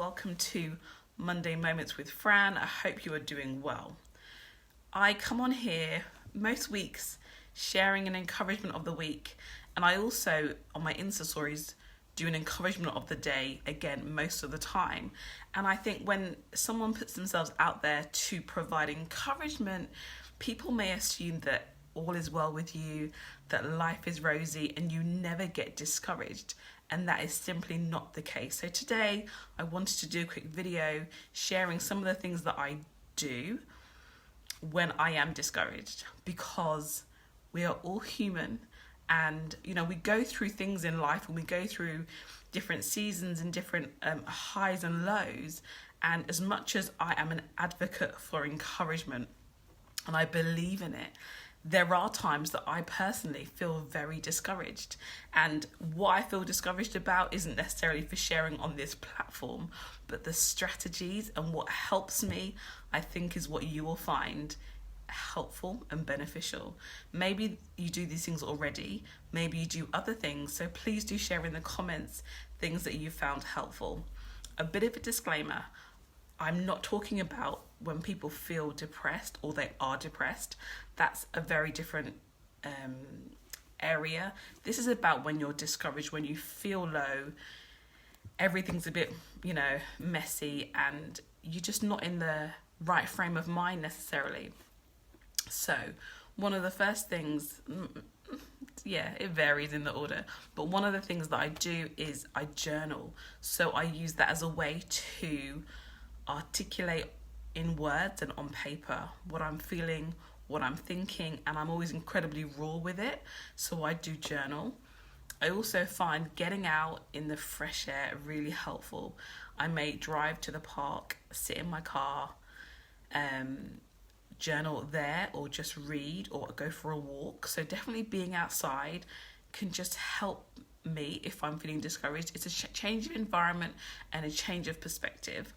welcome to Monday Moments with Fran. I hope you are doing well. I come on here most weeks sharing an encouragement of the week, and I also, on my Insta stories, do an encouragement of the day, again, most of the time. And I think when someone puts themselves out there to provide encouragement, people may assume that all is well with you, that life is rosy, and you never get discouraged. And that is simply not the case. So today, I wanted to do a quick video sharing some of the things that I do when I am discouraged, because we are all human, and we go through things in life, and we go through different seasons and different highs and lows. And as much as I am an advocate for encouragement and I believe in it, there are times that I personally feel very discouraged. And what I feel discouraged about isn't necessarily for sharing on this platform, but the strategies and what helps me, I think, is what you will find helpful and beneficial. Maybe you do these things already, maybe you do other things, so please do share in the comments things that you found helpful. A bit of a disclaimer, I'm not talking about when people feel depressed or they are depressed. That's a very different area. This is about when you're discouraged, when you feel low, everything's a bit, messy, and you're just not in the right frame of mind necessarily. So one of the first things, it varies in the order, but one of the things that I do is I journal. So I use that as a way to articulate in words and on paper what I'm feeling, what I'm thinking, and I'm always incredibly raw with it. So I do journal. I also find getting out in the fresh air really helpful. I may drive to the park, sit in my car, journal there, or just read or go for a walk. So definitely being outside can just help me if I'm feeling discouraged. It's a change of environment and a change of perspective.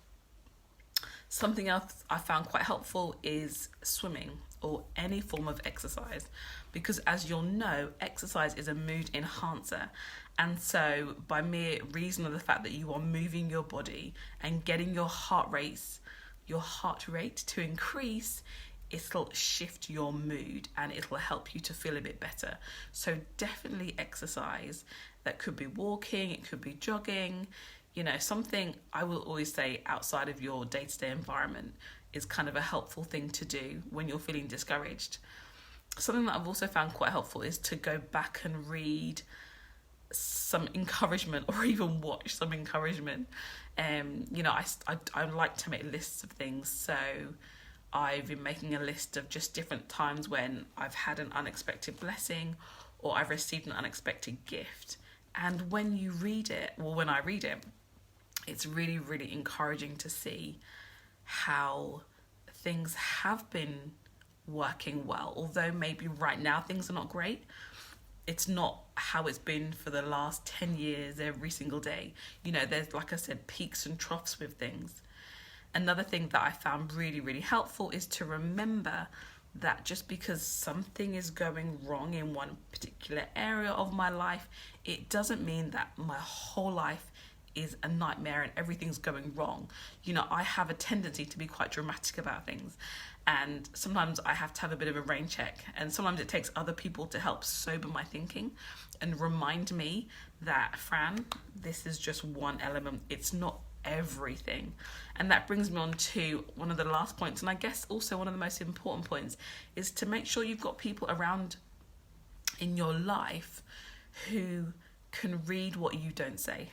Something else I found quite helpful is swimming or any form of exercise, because as you'll know, exercise is a mood enhancer. And so by mere reason of the fact that you are moving your body and getting your heart rate to increase, it'll shift your mood and it'll help you to feel a bit better. So definitely exercise. That could be walking, it could be jogging, something I will always say outside of your day-to-day environment is kind of a helpful thing to do when you're feeling discouraged. Something that I've also found quite helpful is to go back and read some encouragement or even watch some encouragement. I like to make lists of things. So I've been making a list of just different times when I've had an unexpected blessing or I've received an unexpected gift. And when I read it, it's really, really encouraging to see how things have been working well. Although maybe right now things are not great, it's not how it's been for the last 10 years every single day. There's, like I said, peaks and troughs with things. Another thing that I found really, really helpful is to remember that just because something is going wrong in one particular area of my life, it doesn't mean that my whole life is a nightmare and everything's going wrong. I have a tendency to be quite dramatic about things, and sometimes I have to have a bit of a rain check, and sometimes it takes other people to help sober my thinking and remind me that, Fran, this is just one element, it's not everything. And that brings me on to one of the last points, and I guess also one of the most important points, is to make sure you've got people around in your life who can read what you don't say,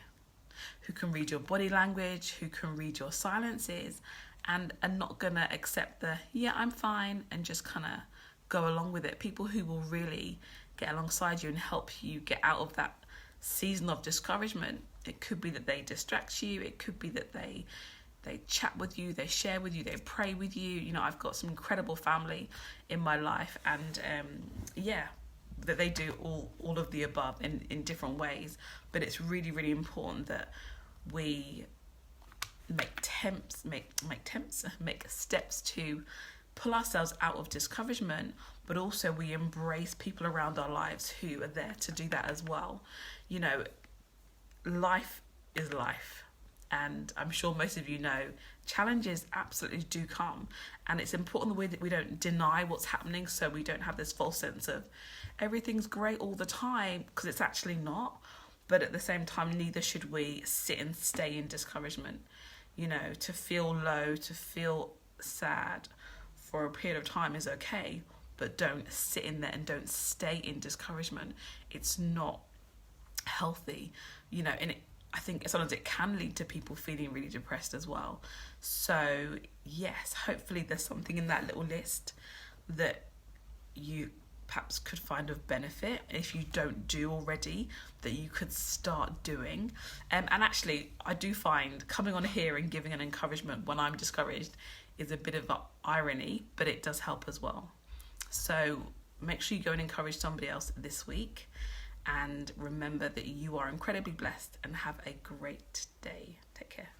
who can read your body language, who can read your silences, and are not gonna accept the I'm fine and just kind of go along with it. People who will really get alongside you and help you get out of that season of discouragement. It could be that they distract you, it could be that they chat with you, they share with you, they pray with you. I've got some incredible family in my life, and that they do all of the above in different ways. But it's really, really important that we make steps to pull ourselves out of discouragement, but also we embrace people around our lives who are there to do that as well. Life is life, And I'm sure most of you know, challenges absolutely do come. And it's important the way that we don't deny what's happening, so we don't have this false sense of everything's great all the time, because it's actually not. But at the same time, neither should we sit and stay in discouragement. You know, to feel low, to feel sad for a period of time is okay, but don't sit in there and don't stay in discouragement. It's not healthy, you know, and I think sometimes it can lead to people feeling really depressed as well. So yes, hopefully there's something in that little list that you perhaps could find of benefit, if you don't do already, that you could start doing. And actually, I do find coming on here and giving an encouragement when I'm discouraged is a bit of an irony, but it does help as well. So make sure you go and encourage somebody else this week, and remember that you are incredibly blessed, and have a great day. Take care.